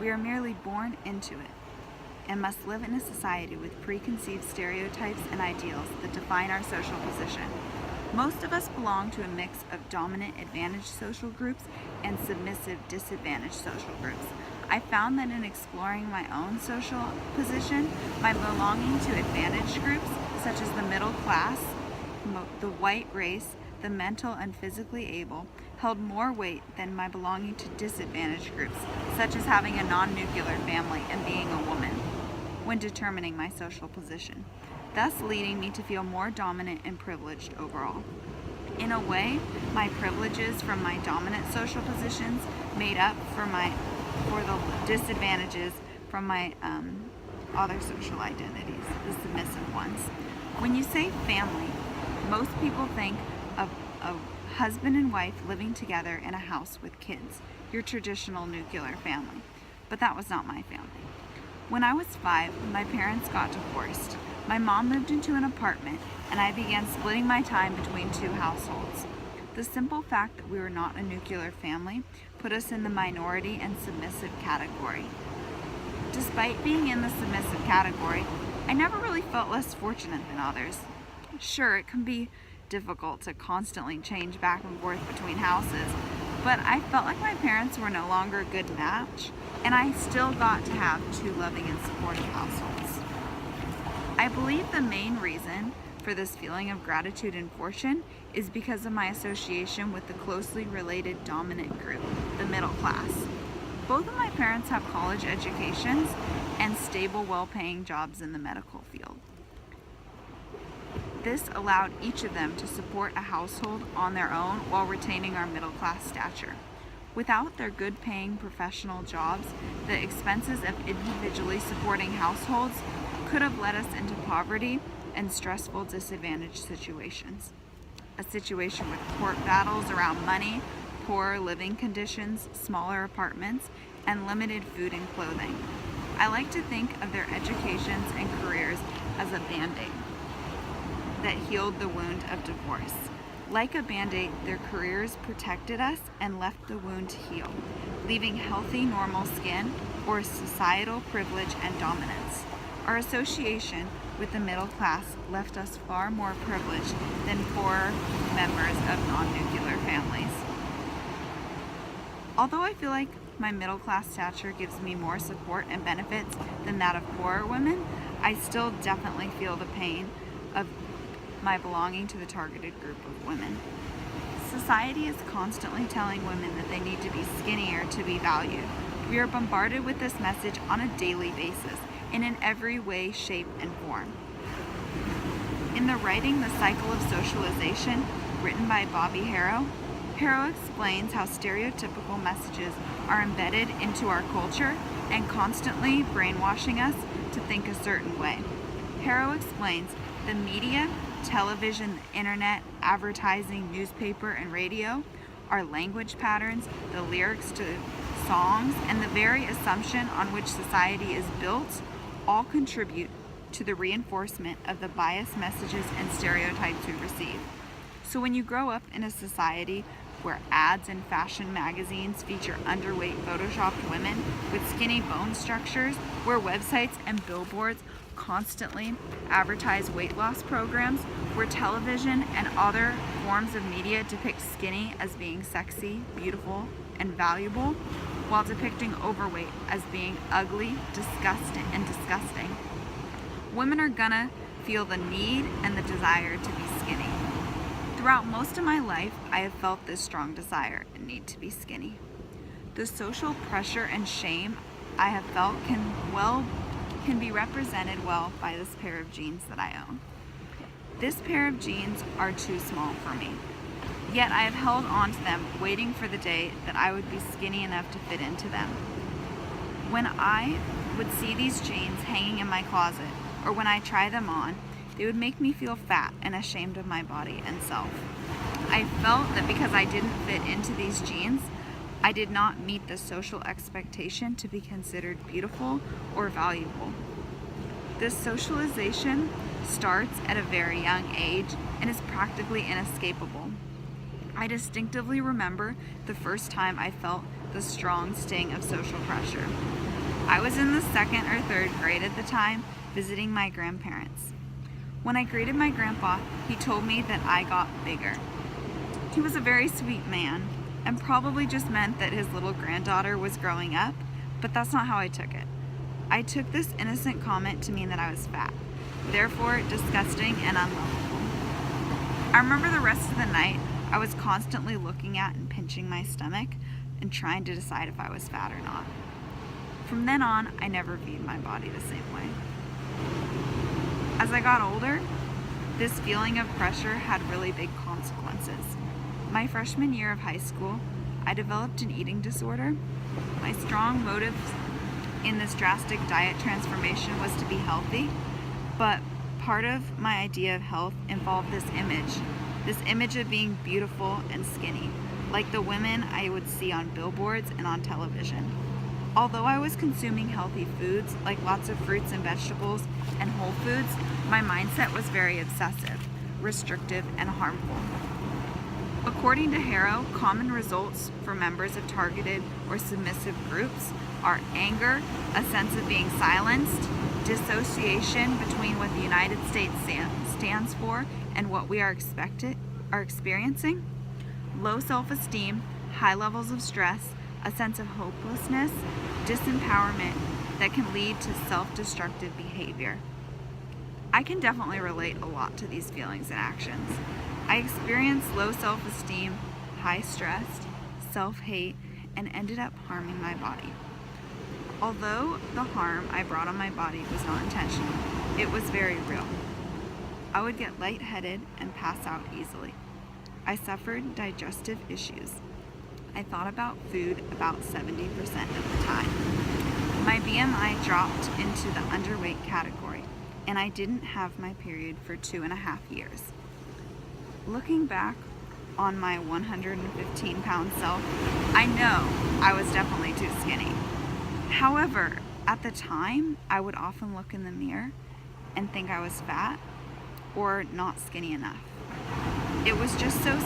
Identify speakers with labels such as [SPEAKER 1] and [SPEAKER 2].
[SPEAKER 1] We are merely born into it and must live in a society with preconceived stereotypes and ideals that define our social position. Most of us belong to a mix of dominant advantaged social groups and submissive disadvantaged social groups. I found that in exploring my own social position, my belonging to advantaged groups, such as the middle class, the white race, the mental and physically able, held more weight than my belonging to disadvantaged groups, such as having a non-nuclear family and being a woman, when determining my social position, thus leading me to feel more dominant and privileged overall. In a way, my privileges from my dominant social positions made up for the disadvantages from my other social identities, the submissive ones. When you say family, most people think of a husband and wife living together in a house with kids, your traditional nuclear family. But that was not my family. When I was 5, my parents got divorced. My mom moved into an apartment, and I began splitting my time between 2 households. The simple fact that we were not a nuclear family put us in the minority and submissive category. Despite being in the submissive category, I never really felt less fortunate than others. Sure, it can be difficult to constantly change back and forth between houses, but I felt like my parents were no longer a good match, and I still got to have 2 loving and supportive households. I believe the main reason for this feeling of gratitude and fortune is because of my association with the closely related dominant group, the middle class. Both of my parents have college educations and stable, well-paying jobs in the medical field. This allowed each of them to support a household on their own while retaining our middle-class stature. Without their good-paying professional jobs, the expenses of individually supporting households could have led us into poverty and stressful, disadvantaged situations. A situation with court battles around money, poor living conditions, smaller apartments, and limited food and clothing. I like to think of their educations and careers as a band-aid that healed the wound of divorce. Like a band-aid, their careers protected us and left the wound to heal, leaving healthy, normal skin or societal privilege and dominance. Our association with the middle class left us far more privileged than poorer members of non-nuclear families. Although I feel like my middle class stature gives me more support and benefits than that of poorer women, I still definitely feel the pain of my belonging to the targeted group of women. Society is constantly telling women that they need to be skinnier to be valued. We are bombarded with this message on a daily basis and in every way, shape, and form. In the writing The Cycle of Socialization, written by Bobby Harrow, Harrow explains how stereotypical messages are embedded into our culture and constantly brainwashing us to think a certain way. Harrow explains the media, television, the internet, advertising, newspaper, and radio, our language patterns, the lyrics to songs, and the very assumption on which society is built all contribute to the reinforcement of the biased messages and stereotypes we receive. So when you grow up in a society where ads and fashion magazines feature underweight photoshopped women with skinny bone structures, where websites and billboards constantly advertise weight loss programs, where television and other forms of media depict skinny as being sexy, beautiful, and valuable, while depicting overweight as being ugly, disgusting. Women are gonna feel the need and the desire to be skinny. Throughout most of my life, I have felt this strong desire and need to be skinny. The social pressure and shame I have felt can be represented well by this pair of jeans that I own. This pair of jeans are too small for me, yet I have held on to them, waiting for the day that I would be skinny enough to fit into them. When I would see these jeans hanging in my closet, or when I try them on, they would make me feel fat and ashamed of my body and self. I felt that because I didn't fit into these jeans, I did not meet the social expectation to be considered beautiful or valuable. This socialization starts at a very young age and is practically inescapable. I distinctively remember the first time I felt the strong sting of social pressure. I was in the 2nd or 3rd grade at the time, visiting my grandparents. When I greeted my grandpa, he told me that I got bigger. He was a very sweet man and probably just meant that his little granddaughter was growing up, but that's not how I took it. I took this innocent comment to mean that I was fat, therefore disgusting and unlovable. I remember the rest of the night I was constantly looking at and pinching my stomach and trying to decide if I was fat or not. From then on, I never viewed my body the same way. As I got older, this feeling of pressure had really big consequences. My freshman year of high school, I developed an eating disorder. My strong motive in this drastic diet transformation was to be healthy, but part of my idea of health involved this image of being beautiful and skinny, like the women I would see on billboards and on television. Although I was consuming healthy foods, like lots of fruits and vegetables and whole foods, my mindset was very obsessive, restrictive, and harmful. According to Harrow, common results for members of targeted or submissive groups are anger, a sense of being silenced, dissociation between what the United States stands for and what we are experiencing, low self-esteem, high levels of stress, a sense of hopelessness, disempowerment that can lead to self-destructive behavior. I can definitely relate a lot to these feelings and actions. I experienced low self-esteem, high stress, self-hate, and ended up harming my body. Although the harm I brought on my body was not intentional, it was very real. I would get lightheaded and pass out easily. I suffered digestive issues. I thought about food about 70% of the time. My BMI dropped into the underweight category, and I didn't have my period for 2.5 years. Looking back on my 115-pound self, I know I was definitely too skinny. However, at the time, I would often look in the mirror and think I was fat or not skinny enough. It was just so